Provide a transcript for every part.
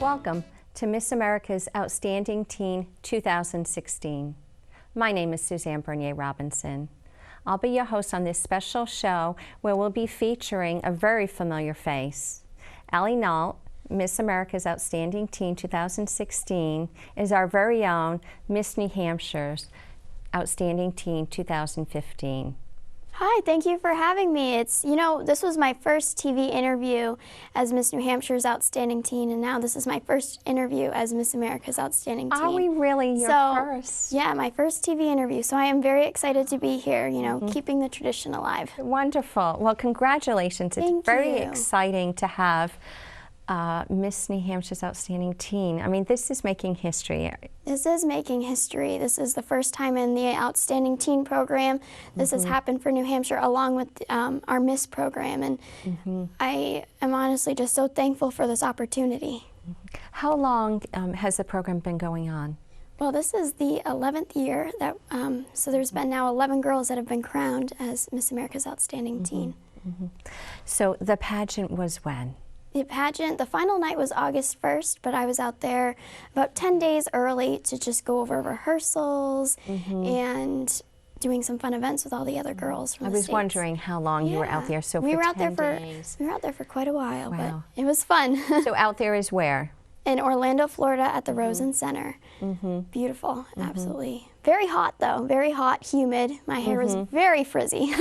Welcome to Miss America's Outstanding Teen 2016. My name is Suzanne Bernier Robinson. I'll be your host on this special show where we'll be featuring a very familiar face. Allie Nault, Miss America's Outstanding Teen 2016, is our very own Miss New Hampshire's Outstanding Teen 2015. Hi, thank you for having me. This was my first TV interview as Miss New Hampshire's Outstanding Teen, and now this is my first interview as Miss America's Outstanding Teen. Are we really your first? Yeah, my first TV interview. So I am very excited to be here, keeping the tradition alive. Wonderful. Well, congratulations. It's very exciting to have Miss New Hampshire's Outstanding Teen. I mean, this is making history. This is making history. This is the first time in the Outstanding Teen program. This has happened for New Hampshire along with our Miss program, and I am honestly just so thankful for this opportunity. How long has the program been going on? Well, this is the 11th year that, so there's been now 11 girls that have been crowned as Miss America's Outstanding Teen. So the pageant was when? The final night was August 1st, but I was out there about 10 days early to just go over rehearsals and doing some fun events with all the other girls from the States. I was wondering how long you were out there. So we for were out 10 there days. We were out there for quite a while, but it was fun. So out there is where? In Orlando, Florida at the Rosen Center. Beautiful, absolutely. Very hot though, very hot, humid. My hair was very frizzy.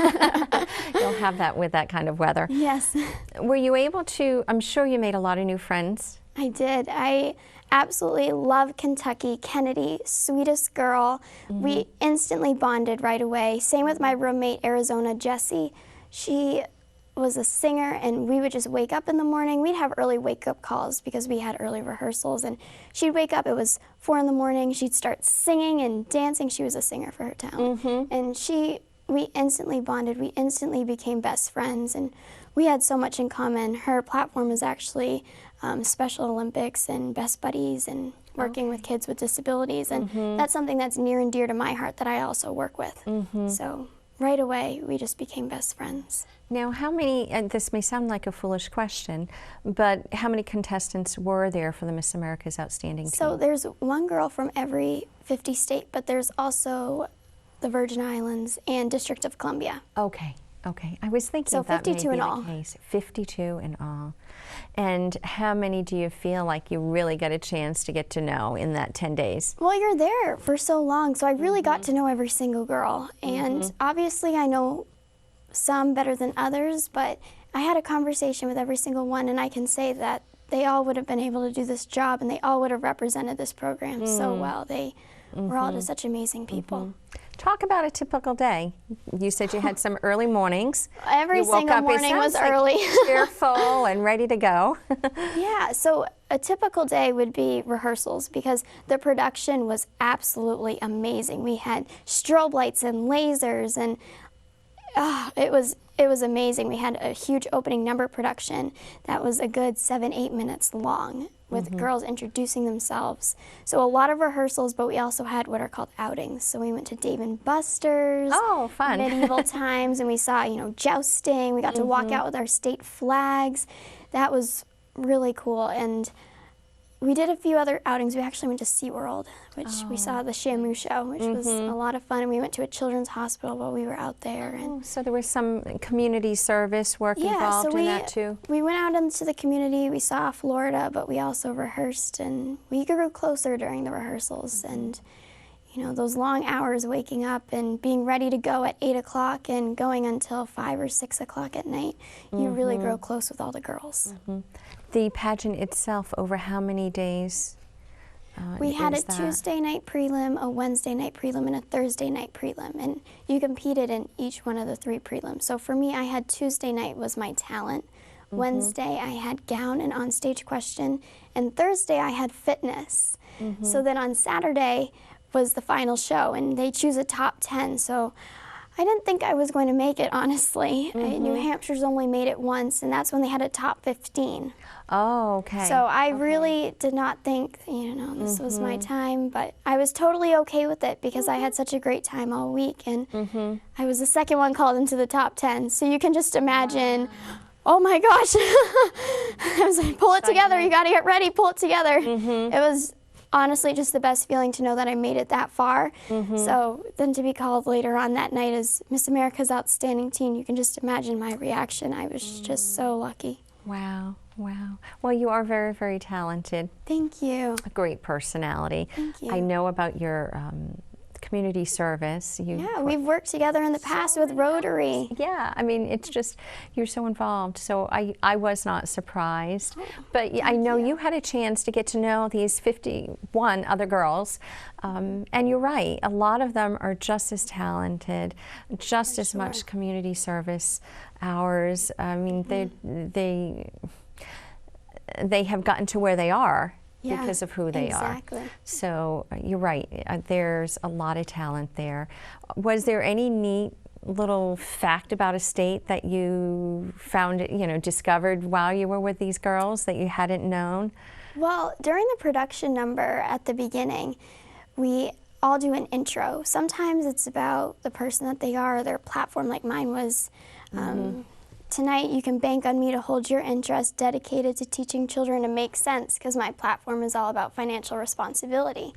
You'll have that with that kind of weather. Yes. Were you able to, I'm sure you made a lot of new friends. I did. I absolutely love Kentucky. Kennedy, sweetest girl. We instantly bonded right away. Same with my roommate, Arizona, Jessie. She was a singer, and we would just wake up in the morning. We'd have early wake-up calls because we had early rehearsals, and she'd wake up, it was 4 in the morning, she'd start singing and dancing. She was a singer for her town. And we instantly bonded, we instantly became best friends, and we had so much in common. Her platform was actually Special Olympics and Best Buddies and working with kids with disabilities, and that's something that's near and dear to my heart that I also work with. So right away, we just became best friends. Now, how many, and this may sound like a foolish question, but how many contestants were there for the Miss America's Outstanding Teen? So there's one girl from every 50 state, but there's also the Virgin Islands and District of Columbia. Okay, okay. I was thinking so that 52 may in be all. the case. 52 in all. And how many do you feel like you really got a chance to get to know in that 10 days? Well, you're there for so long, so I really got to know every single girl. And obviously I know some better than others, but I had a conversation with every single one, and I can say that they all would have been able to do this job, and they all would have represented this program so well. They were all just such amazing people. Talk about a typical day. You said you had some early mornings. Every single morning was early. Cheerful and ready to go. Yeah, so a typical day would be rehearsals because the production was absolutely amazing. We had strobe lights and lasers, and it was amazing. We had a huge opening number production that was a good 7-8 minutes long with girls introducing themselves. So a lot of rehearsals, but we also had what are called outings. So we went to Dave and Buster's, fun. medieval times, and we saw, jousting. We got to walk out with our state flags. That was really cool. And we did a few other outings. We actually went to SeaWorld, which we saw the Shamu show, which was a lot of fun. And we went to a children's hospital while we were out there. And so there was some community service work involved in that too? We went out into the community. We saw Florida, but we also rehearsed, and we grew closer during the rehearsals. And those long hours waking up and being ready to go at 8 o'clock and going until 5 or 6 o'clock at night, you really grow close with all the girls. The pageant itself, over how many days? We had a Tuesday night prelim, a Wednesday night prelim, and a Thursday night prelim, and you competed in each one of the 3 prelims. So for me, I had Tuesday night was my talent, Wednesday I had gown and onstage question, and Thursday I had fitness. So then on Saturday was the final show, and they choose a top 10. So I didn't think I was going to make it, honestly. New Hampshire's only made it once, and that's when they had a top 15. Oh, okay. So I really did not think, this was my time, but I was totally okay with it because I had such a great time all week, and I was the second one called into the top 10. So you can just imagine oh my gosh. I was like, pull it together, you gotta get ready, pull it together. It was honestly just the best feeling to know that I made it that far. So then to be called later on that night as Miss America's Outstanding Teen, you can just imagine my reaction. I was just so lucky. Wow, wow. Well, you are very, very talented. Thank you. A great personality. Thank you. I know about your community service. Yeah, we've worked together in the past with Rotary. Yeah, I mean, it's just, you're so involved. So I was not surprised. But I know you had a chance to get to know these 51 other girls. And you're right, a lot of them are just as talented, just as much community service hours. I mean, they have gotten to where they are because of who they are. So you're right, there's a lot of talent there. Was there any neat little fact about a state that you found, discovered while you were with these girls that you hadn't known? Well, during the production number at the beginning, we all do an intro. Sometimes it's about the person that they are, their platform, like mine was. Tonight you can bank on me to hold your interest, dedicated to teaching children to make sense, because my platform is all about financial responsibility.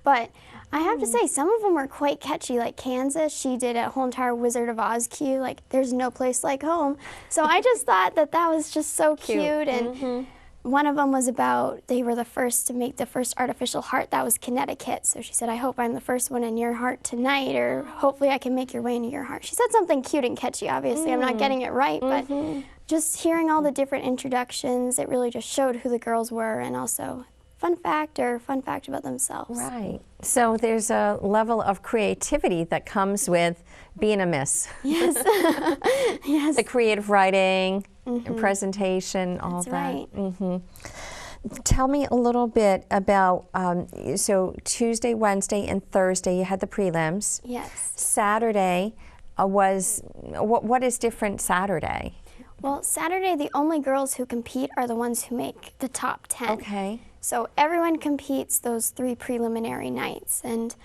But I have to say, some of them were quite catchy, like Kansas. She did a whole entire Wizard of Oz cue, like there's no place like home. So I just thought that that was just so cute. And one of them was about, they were the first to make the first artificial heart. That was Connecticut. So she said, I hope I'm the first one in your heart tonight, or hopefully I can make your way into your heart. She said something cute and catchy, obviously. I'm not getting it right, but just hearing all the different introductions, it really just showed who the girls were, and also fun fact about themselves. Right. So there's a level of creativity that comes with being a miss. Yes. Yes. The creative writing, presentation, all That's that. right. Tell me a little bit about, so Tuesday, Wednesday, and Thursday you had the prelims. Yes. Saturday was, what is different Saturday? Well, Saturday, the only girls who compete are the ones who make the top 10. Okay. So everyone competes those 3 preliminary nights. And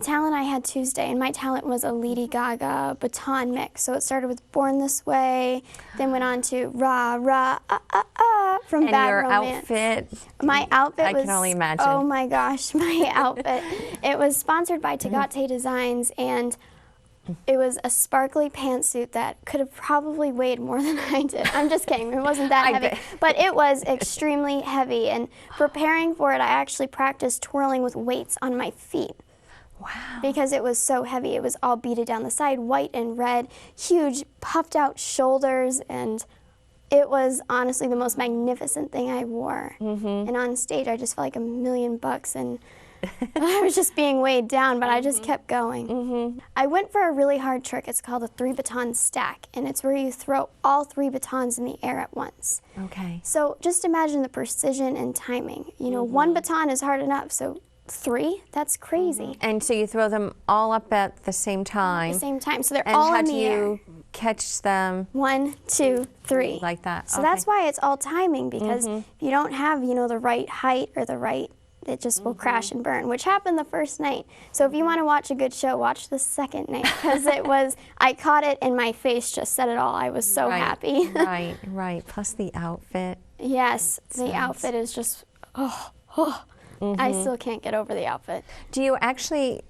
talent I had Tuesday, and my talent was a Lady Gaga baton mix. So it started with Born This Way, then went on to Rah, Rah, Ah, Ah, Ah from And Bad your Romance. outfit? My outfit was, I can only imagine. Oh my gosh, my outfit. It was sponsored by Tagate Designs, and it was a sparkly pantsuit that could have probably weighed more than I did. I'm just kidding, it wasn't that heavy. But it was extremely heavy, and preparing for it, I actually practiced twirling with weights on my feet. Wow. Because it was so heavy. It was all beaded down the side, white and red, huge puffed out shoulders, and it was honestly the most magnificent thing I wore. And on stage, I just felt like $1,000,000, and I was just being weighed down, but I just kept going. I went for a really hard trick. It's called a 3-baton stack, and it's where you throw all 3 batons in the air at once. Okay. So just imagine the precision and timing. 1 baton is hard enough, so 3? That's crazy. And so you throw them all up at the same time. At the same time, so they're all in the air. And how do you catch them? 1, 2, 3. Like that. So that's why it's all timing, because if you don't have, the right height or the right, it just will crash and burn, which happened the first night. So if you want to watch a good show, watch the second night, because it was, I caught it and my face just said it all. I was so happy. Right. Plus the outfit. Yes, the outfit is just, I still can't get over the outfit. Do you actually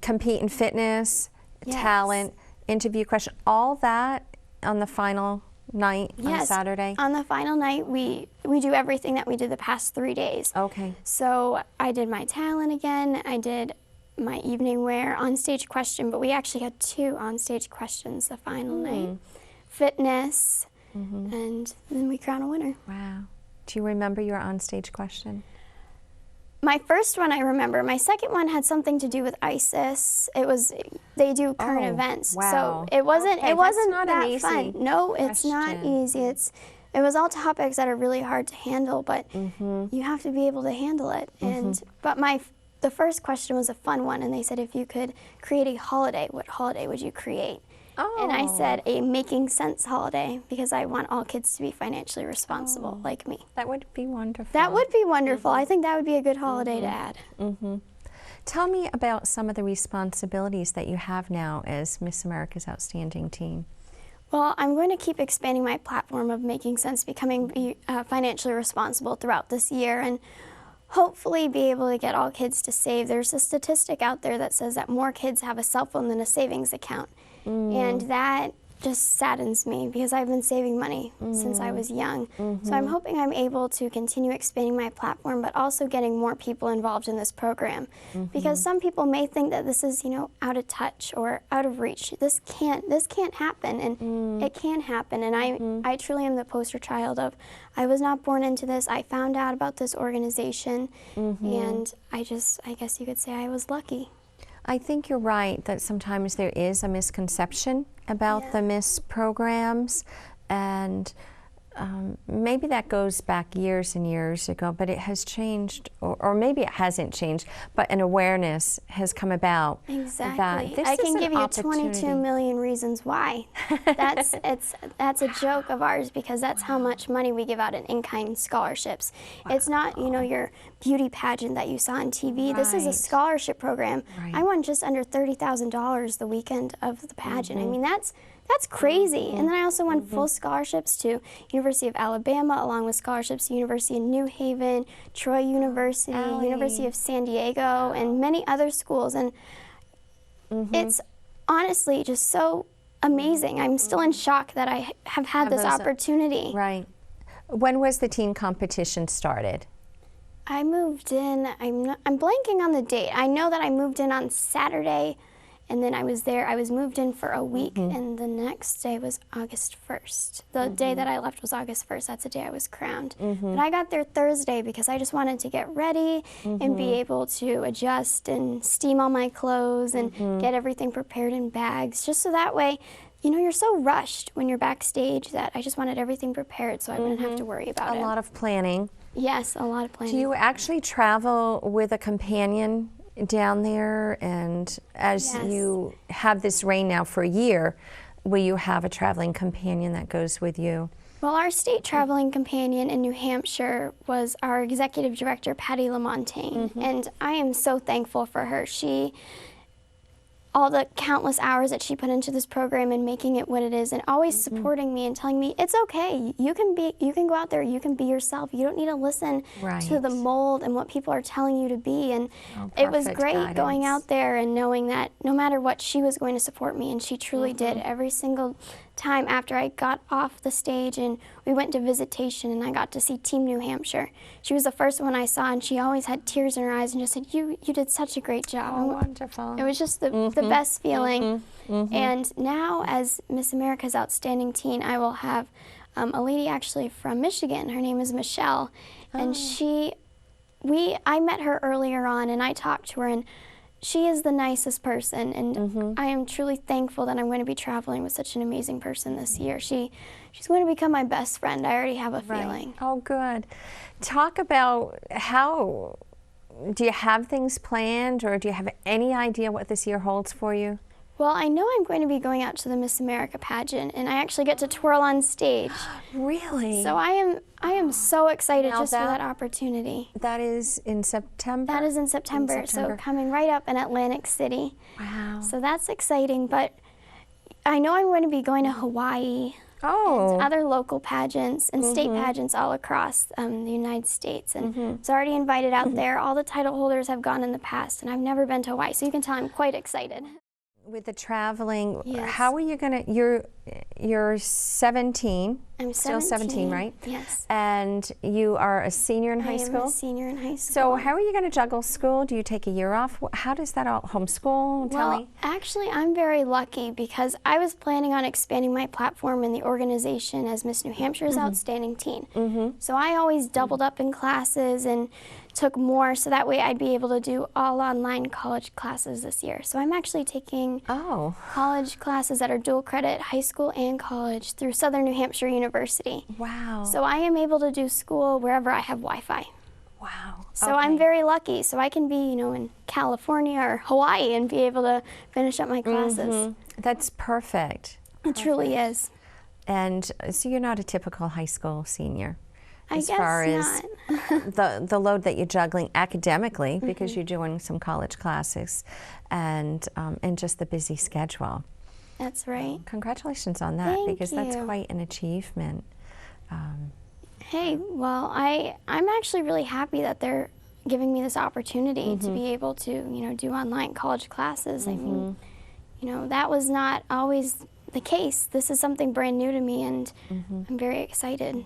compete in fitness, talent, interview question, all that on the final night on Saturday? On the final night, we do everything that we did the past 3 days. Okay. So I did my talent again, I did my evening wear, on-stage question, but we actually had 2 on-stage questions the final night. Fitness, and then we crown a winner. Wow. Do you remember your on-stage question? My first one I remember. My second one had something to do with ISIS. It was, they do current events. Wow. So it wasn't not that fun. No, it's not easy. It was all topics that are really hard to handle, but you have to be able to handle it. But the first question was a fun one, and they said, if you could create a holiday, what holiday would you create? And I said a making sense holiday, because I want all kids to be financially responsible like me. That would be wonderful. That would be wonderful. I think that would be a good holiday to add. Tell me about some of the responsibilities that you have now as Miss America's Outstanding Teen. Well, I'm going to keep expanding my platform of Making Sense, becoming financially responsible throughout this year, and hopefully be able to get all kids to save. There's a statistic out there that says that more kids have a cell phone than a savings account. And that just saddens me because I've been saving money since I was young. So I'm hoping I'm able to continue expanding my platform, but also getting more people involved in this program. Because some people may think that this is, out of touch or out of reach. This can't happen, and it can happen. And I truly am the poster child of, I was not born into this. I found out about this organization, and I guess you could say I was lucky. I think you're right that sometimes there is a misconception about the Miss programs, and maybe that goes back years and years ago, but it has changed, or maybe it hasn't changed, but an awareness has come about. Exactly. That this I can is give you 22 million reasons why. That's a joke of ours, because that's how much money we give out in in-kind scholarships. It's not, your beauty pageant that you saw on TV. This is a scholarship program. I won just under $30,000 the weekend of the pageant. I mean, that's crazy. And then I also won full scholarships to University of Alabama, along with scholarships to University of New Haven, Troy University, University of San Diego, and many other schools. And it's honestly just so amazing. I'm still in shock that I have had this opportunity. Right. When was the teen competition started? I moved in, I'm blanking on the date. I know that I moved in on Saturday, and then I was moved in for a week, and the next day was August 1st. The day that I left was August 1st. That's the day I was crowned. But I got there Thursday because I just wanted to get ready and be able to adjust and steam all my clothes and get everything prepared in bags, just so that way, you're so rushed when you're backstage that I just wanted everything prepared so I wouldn't have to worry about it. A lot of planning. Yes, a lot of planning. Do you actually travel with a companion down there, and as you have this reign now for a year, will you have a traveling companion that goes with you? Well, our state traveling companion in New Hampshire was our executive director, Patty LaMontagne, and I am so thankful for her. All the countless hours that she put into this program and making it what it is, and always supporting me and telling me it's okay. You can go out there. You can be yourself. You don't need to listen to the mold and what people are telling you to be. And it was great going out there and knowing that no matter what, she was going to support me, and she truly did. Every single time after I got off the stage and we went to visitation and I got to see Team New Hampshire, she was the first one I saw, and she always had tears in her eyes and just said, you did such a great job. Oh, wonderful. It was just the best feeling. And now, as Miss America's Outstanding Teen, I will have a lady actually from Michigan. Her name is Michelle, and I met her earlier on, and I talked to her, and she is the nicest person, and I am truly thankful that I'm going to be traveling with such an amazing person this year. She's going to become my best friend. I already have a feeling. Oh, good. Talk about do you have things planned, or do you have any idea what this year holds for you? Well, I know I'm going to be going out to the Miss America pageant, and I actually get to twirl on stage. Really? So I am so excited just for that opportunity. That is in September? That is in September, so coming right up in Atlantic City. Wow. So that's exciting, but I know I'm going to be going to Hawaii. And other local pageants and state pageants all across the United States. And it's already invited out there. All the title holders have gone in the past, and I've never been to Hawaii, so you can tell I'm quite excited. With the traveling, how are you going to, you're 17. I'm still 17, right? Yes. And you are a senior in high school? I am a senior in high school. So how are you going to juggle school? Do you take a year off? How does that all, homeschool? Tell me. Actually, I'm very lucky because I was planning on expanding my platform in the organization as Miss New Hampshire's Outstanding Teen. So I always doubled up in classes and took more, so that way I'd be able to do all online college classes this year. So I'm actually taking college classes that are dual credit, high school and college, through Southern New Hampshire University. Wow. So I am able to do school wherever I have Wi-Fi. Wow. So I'm very lucky. So I can be, in California or Hawaii and be able to finish up my classes. That's perfect. It truly is. And so you're not a typical high school senior? As far as the load that you're juggling academically, because you're doing some college classes, and just the busy schedule. That's right. Congratulations on that, Thank because that's you. quite an achievement. Hey, well, I'm actually really happy that they're giving me this opportunity to be able to, do online college classes. I mean, that was not always the case. This is something brand new to me, and I'm very excited.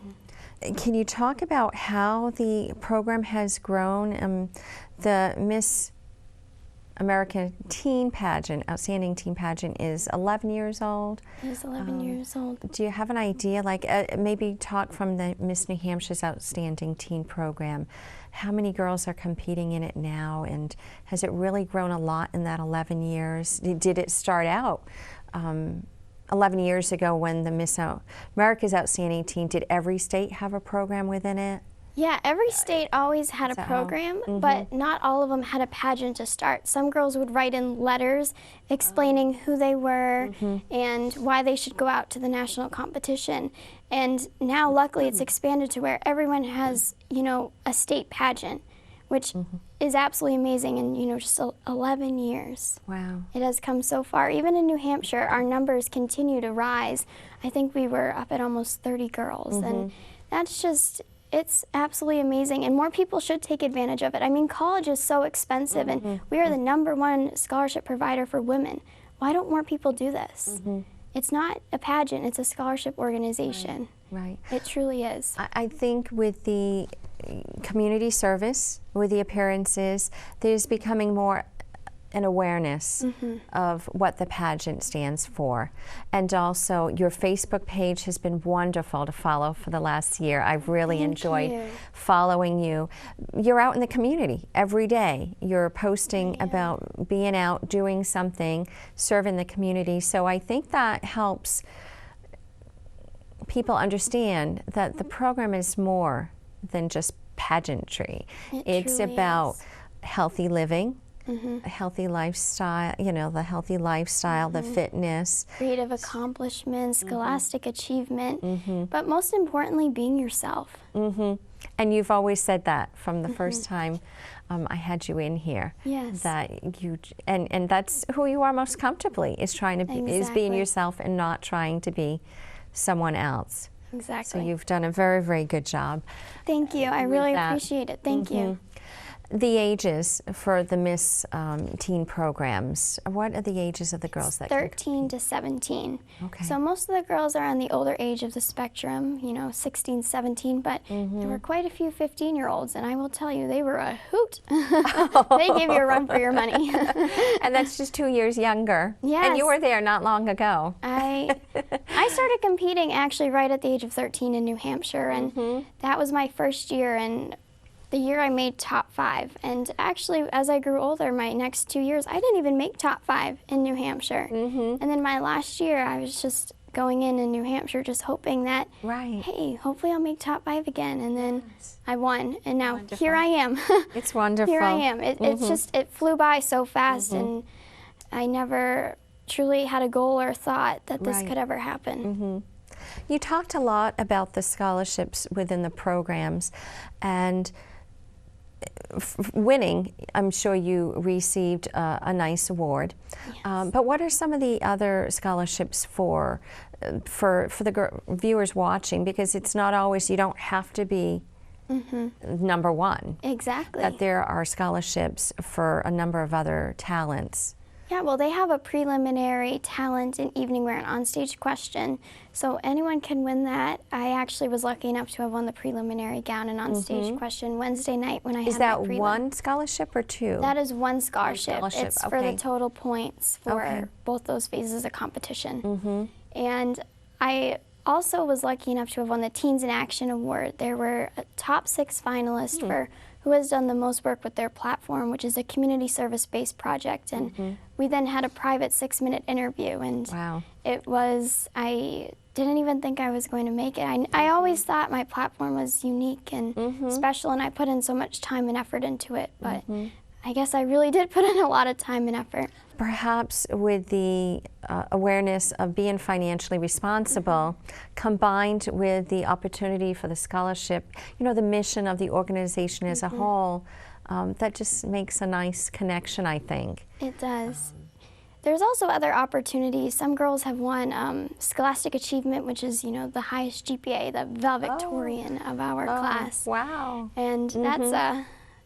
Can you talk about how the program has grown? The Miss America Teen Pageant, Outstanding Teen Pageant, is 11 years old. It is 11 years old. Do you have an idea, like maybe talk from the Miss New Hampshire's Outstanding Teen Program, how many girls are competing in it now, and has it really grown a lot in that 11 years? Did it start out 11 years ago when the Miss America's Outstanding Teen, did every state have a program within it? Yeah, every state always had a program, but not all of them had a pageant to start. Some girls would write in letters explaining who they were and why they should go out to the national competition. And now, luckily, it's expanded to where everyone has, a state pageant, which is absolutely amazing in, just 11 years. Wow. It has come so far. Even in New Hampshire, our numbers continue to rise. I think we were up at almost 30 girls, and that's just... It's absolutely amazing, and more people should take advantage of it. I mean, college is so expensive, and we are the #1 scholarship provider for women. Why don't more people do this? It's not a pageant, it's a scholarship organization. Right. It truly is. I think with the community service, with the appearances, there's becoming more an awareness of what the pageant stands for. And also, your Facebook page has been wonderful to follow for the last year. I've really enjoyed following you. You're out in the community every day. You're posting about being out, doing something, serving the community. So I think that helps people understand that the program is more than just pageantry. It's about healthy living, a healthy lifestyle, the healthy lifestyle, the fitness. Creative accomplishments, scholastic achievement, but most importantly, being yourself. And you've always said that from the first time I had you in here. Yes. That you, and that's who you are most comfortably, is trying to be, is being yourself and not trying to be someone else. Exactly. So you've done a very, very good job. Thank you. I really appreciate it. Thank you. The ages for the Miss Teen programs, what are the ages of the girls that 13 to 17. Okay. So most of the girls are on the older age of the spectrum, 16, 17, but there were quite a few 15-year-olds, and I will tell you, they were a hoot. They gave you a run for your money. And that's just 2 years younger. Yes. And you were there not long ago. I started competing actually right at the age of 13 in New Hampshire, and that was my first year, and the year I made top 5. And actually, as I grew older, my next 2 years, I didn't even make top 5 in New Hampshire. And then my last year, I was just going in New Hampshire, just hoping that, hey, hopefully I'll make top 5 again. And then I won, and now here I am. It's wonderful. Here I am. It's just, it flew by so fast, and I never truly had a goal or thought that this could ever happen. You talked a lot about the scholarships within the programs, and winning, I'm sure you received a nice award. But what are some of the other scholarships for the viewers watching? Because it's not always, you don't have to be #1. Exactly. That there are scholarships for a number of other talents. Yeah, well, they have a preliminary talent and evening wear and onstage question, so anyone can win that. I actually was lucky enough to have won the preliminary gown and onstage question Wednesday night when I had my prelim. Is that one scholarship or two? That is one scholarship. It's for the okay. total points for both those phases of competition. And I also was lucky enough to have won the Teens in Action Award. There were a top 6 finalists for who has done the most work with their platform, which is a community service-based project. And we then had a private 6-minute interview, and it was, I didn't even think I was going to make it. I always thought my platform was unique and special, and I put in so much time and effort into it, but I guess I really did put in a lot of time and effort. Perhaps with the awareness of being financially responsible, combined with the opportunity for the scholarship, the mission of the organization as a whole, that just makes a nice connection, I think. It does. There's also other opportunities. Some girls have won Scholastic Achievement, which is, the highest GPA, the valedictorian of our class. Wow. And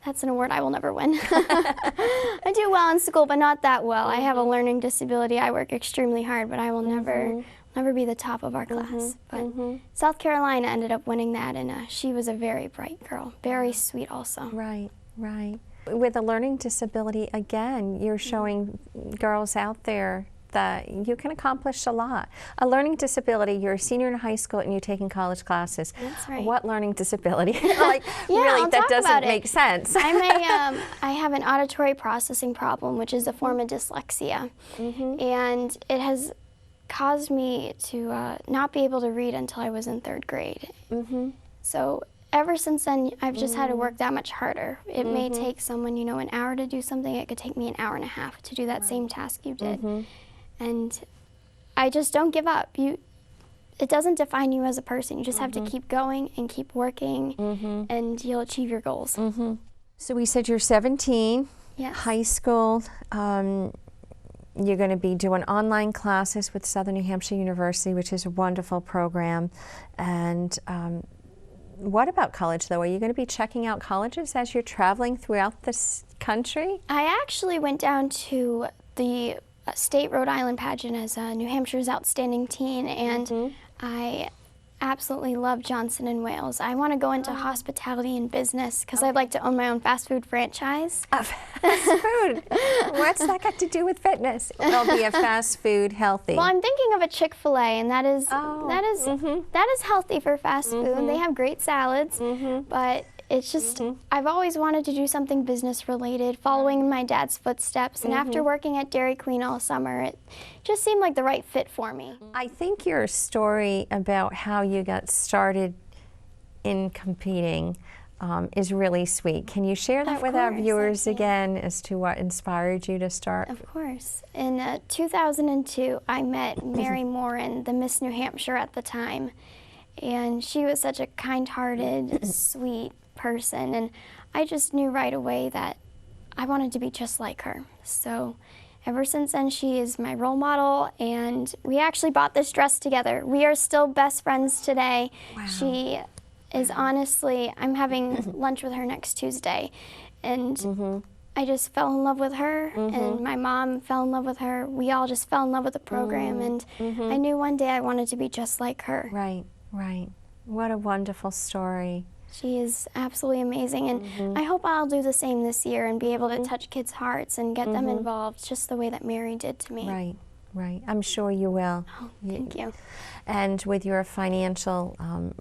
that's an award I will never win. I do well in school, but not that well. I have a learning disability. I work extremely hard, but I will never be the top of our class. But South Carolina ended up winning that, and she was a very bright girl, very sweet also. Right, right. With a learning disability, again, you're showing girls out there that you can accomplish a lot. A learning disability, you're a senior in high school and you're taking college classes. That's right. What learning disability? Like, yeah, really, I'll that talk doesn't about make it. sense. I have an auditory processing problem, which is a form of dyslexia. And it has caused me to not be able to read until I was in 3rd grade. So ever since then, I've just had to work that much harder. It may take someone, an hour to do something. It could take me an hour and a half to do that same task you did. And I just don't give up. It doesn't define you as a person. You just have to keep going and keep working, and you'll achieve your goals. So we said you're 17, Yes. high school. You're going to be doing online classes with Southern New Hampshire University, which is a wonderful program. And what about college, though? Are you going to be checking out colleges as you're traveling throughout this country? I actually went down to the State Rhode Island pageant as New Hampshire's Outstanding Teen, and I absolutely love Johnson & Wales. I want to go into hospitality and business because I'd like to own my own fast food franchise. Fast food? What's that got to do with fitness? It'll be a fast food healthy. Well, I'm thinking of a Chick-fil-A, and that is healthy for fast food. They have great salads, but it's just, I've always wanted to do something business related, following in my dad's footsteps, and after working at Dairy Queen all summer, it just seemed like the right fit for me. I think your story about how you got started in competing is really sweet. Can you share that with our viewers again as to what inspired you to start? Of course. In 2002, I met Mary Morin, the Miss New Hampshire at the time, and she was such a kind-hearted, sweet person, and I just knew right away that I wanted to be just like her. So ever since then, she is my role model, and we actually bought this dress together. We are still best friends today. Wow. She is honestly, I'm having lunch with her next Tuesday, and I just fell in love with her, and my mom fell in love with her. We all just fell in love with the program, and I knew one day I wanted to be just like her. Right, right. What a wonderful story. She is absolutely amazing, and I hope I'll do the same this year and be able to touch kids' hearts and get them involved just the way that Mary did to me. Right, right. I'm sure you will. Oh, thank you. And with your financial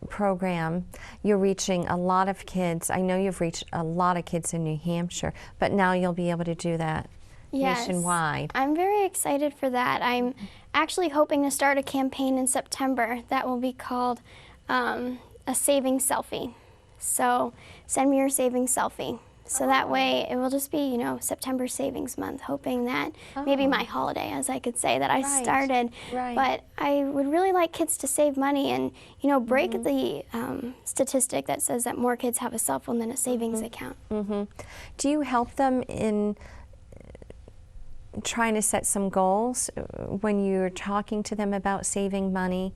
program, you're reaching a lot of kids. I know you've reached a lot of kids in New Hampshire, but now you'll be able to do that nationwide. I'm very excited for that. I'm actually hoping to start a campaign in September that will be called a savings selfie. So send me your savings selfie. So that way it will just be, September Savings Month, hoping that maybe my holiday, as I could say, that I started. Right. But I would really like kids to save money and, break the statistic that says that more kids have a cell phone than a savings account. Do you help them in trying to set some goals when you're talking to them about saving money?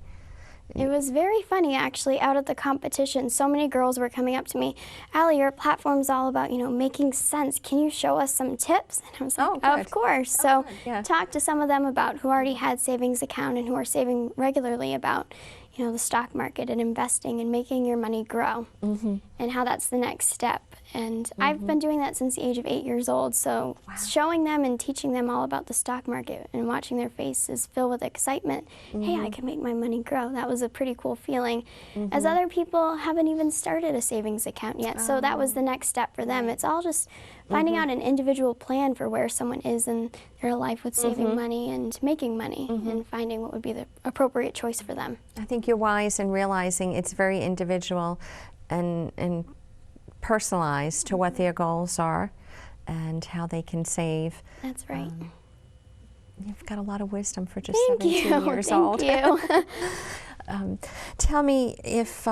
It was very funny, actually, out at the competition. So many girls were coming up to me, Allie, your platform's all about, making sense. Can you show us some tips? And I was like, of course. So talked to some of them about who already had savings account and who are saving regularly about, the stock market and investing and making your money grow and how that's the next step. And I've been doing that since the age of 8 years old. So showing them and teaching them all about the stock market and watching their faces fill with excitement, hey, I can make my money grow. That was a pretty cool feeling. As other people haven't even started a savings account yet. So that was the next step for them. It's all just finding out an individual plan for where someone is in their life with saving money and making money and finding what would be the appropriate choice for them. I think you're wise in realizing it's very individual and personalized to what their goals are and how they can save. That's right. You've got a lot of wisdom for just Thank 17 years old. Thank you. Tell me if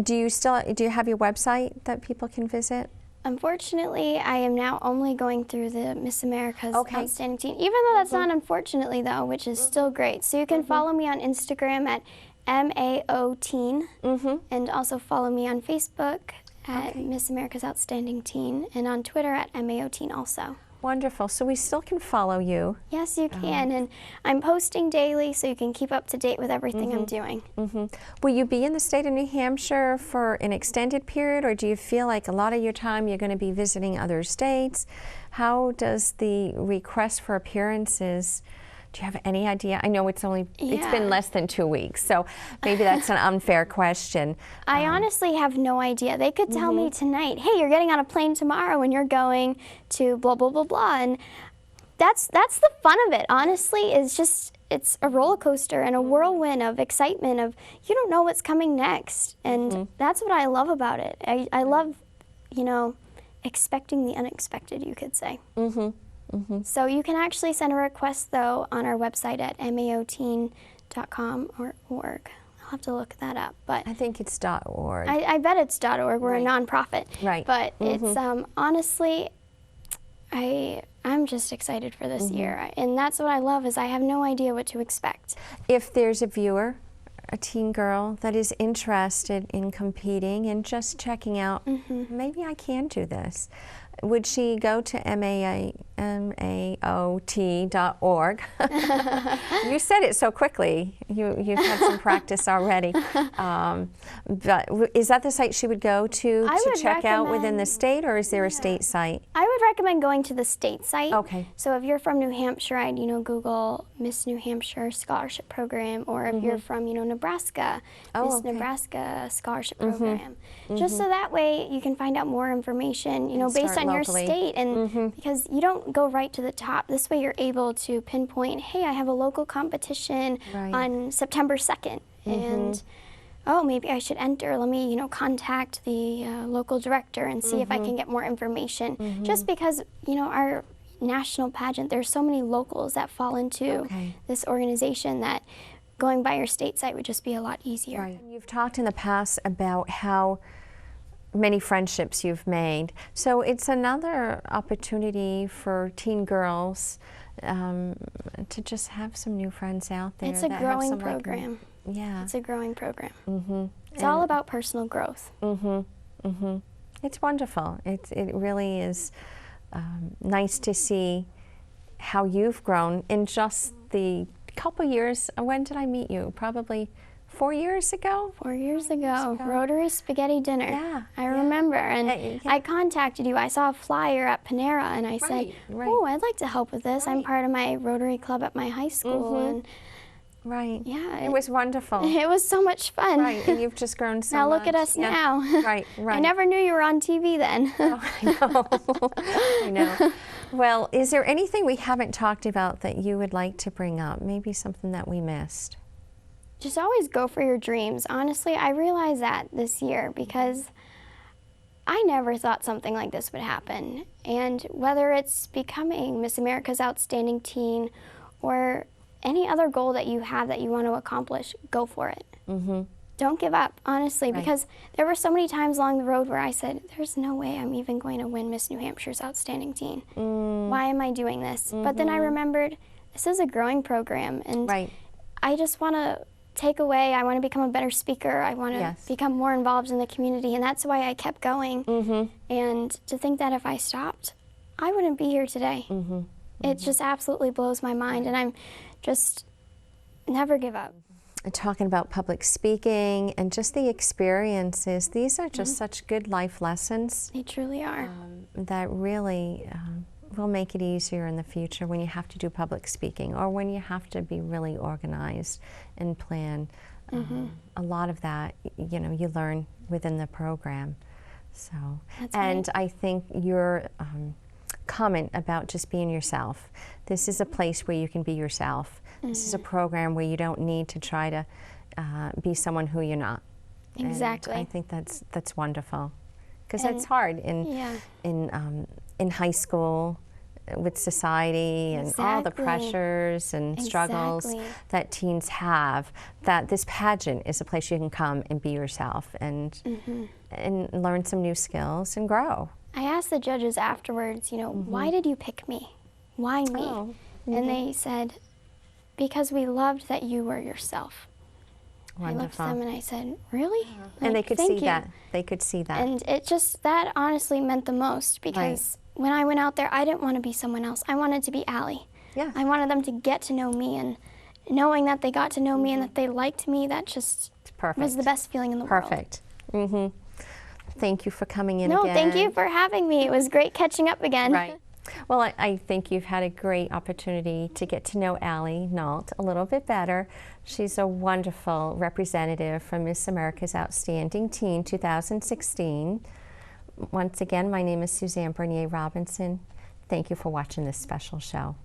do you have your website that people can visit? Unfortunately, I am now only going through the Miss America's Okay. Outstanding Teen, even though that's not unfortunately though, which is still great. So you can follow me on Instagram at MAOteen, and also follow me on Facebook at Miss America's Outstanding Teen, and on Twitter at MAOteen also. Wonderful. So we still can follow you. Yes, you can, and I'm posting daily so you can keep up to date with everything I'm doing. Will you be in the state of New Hampshire for an extended period, or do you feel like a lot of your time you're going to be visiting other states? How does the request for appearances, do you have any idea? I know it's been less than 2 weeks, so maybe that's an unfair question. I honestly have no idea. They could tell me tonight, hey, you're getting on a plane tomorrow and you're going to blah, blah, blah, blah. And that's the fun of it, honestly, is just, it's a roller coaster and a whirlwind of excitement of, you don't know what's coming next. And that's what I love about it. I love, you know, expecting the unexpected, you could say. So you can actually send a request, though, on our website at maoteen.com or .org. I'll have to look that up. But I think it's .org. I bet it's .org. We're a nonprofit. Right. But it's, honestly, I'm just excited for this year. And that's what I love, is I have no idea what to expect. If there's a viewer, a teen girl that is interested in competing and just checking out, maybe I can do this, would she go to maot.org? You said it so quickly. You've had some practice already. But is that the site she would go to check out within the state, or is there a state site? I would recommend going to the state site. Okay. So if you're from New Hampshire, I'd, Google Miss New Hampshire Scholarship Program, or if you're from, Nebraska, Miss Nebraska Scholarship Program. Just so that way you can find out more information, based on your state, and because you don't go right to the top. This way you're able to pinpoint, hey, I have a local competition on September 2nd, and oh, maybe I should enter. Let me, contact the local director and see if I can get more information. Just because, our national pageant, there's so many locals that fall into this organization that going by your state site would just be a lot easier. Right. You've talked in the past about how many friendships you've made. So it's another opportunity for teen girls to just have some new friends out there. It's a growing program. It's a growing program. It's all about personal growth. It's wonderful. It really is nice to see how you've grown in just the couple years. When did I meet you? Probably 4 years ago? 4 years ago. Rotary Spaghetti Dinner. Yeah. I remember. And I contacted you. I saw a flyer at Panera, and I said, oh, I'd like to help with this. I'm part of my Rotary Club at my high school. And yeah. It was wonderful. It was so much fun. Right, and you've just grown so now much. Look at us now. Right. I never knew you were on TV then. I know. Well, is there anything we haven't talked about that you would like to bring up? Maybe something that we missed? Just always go for your dreams. Honestly, I realized that this year because I never thought something like this would happen. And whether it's becoming Miss America's Outstanding Teen or any other goal that you have that you want to accomplish, go for it. Don't give up, honestly, because there were so many times along the road where I said, there's no way I'm even going to win Miss New Hampshire's Outstanding Teen. Why am I doing this? But then I remembered, this is a growing program, and I just want to take away, I want to become a better speaker, I want to become more involved in the community, and that's why I kept going. And to think that if I stopped, I wouldn't be here today. It just absolutely blows my mind, and I'm just, never give up. Talking about public speaking and just the experiences, these are just such good life lessons. They truly are. That really will make it easier in the future when you have to do public speaking or when you have to be really organized and plan. A lot of that, you learn within the program. So, and I think your comment about just being yourself. This is a place where you can be yourself. This is a program where you don't need to try to be someone who you're not. Exactly. And I think that's wonderful, because that's hard in high school with society and all the pressures and struggles that teens have. That this pageant is a place you can come and be yourself and learn some new skills and grow. I asked the judges afterwards, you know, why did you pick me? Why me? Oh. And they said, because we loved that you were yourself. Wonderful. I looked at them and I said, really? And they Like, could thank see you. that. They could see that. And it just, that honestly meant the most, because when I went out there, I didn't want to be someone else. I wanted to be Allie. Yeah. I wanted them to get to know me, and knowing that they got to know me and that they liked me, that just Perfect. was the best feeling in the world. Perfect. Thank you for coming in No, again. thank you for having me. It was great catching up again. Right. Well, I think you've had a great opportunity to get to know Allie Nault a little bit better. She's a wonderful representative from Miss America's Outstanding Teen 2016. Once again, my name is Suzanne Bernier Robinson. Thank you for watching this special show.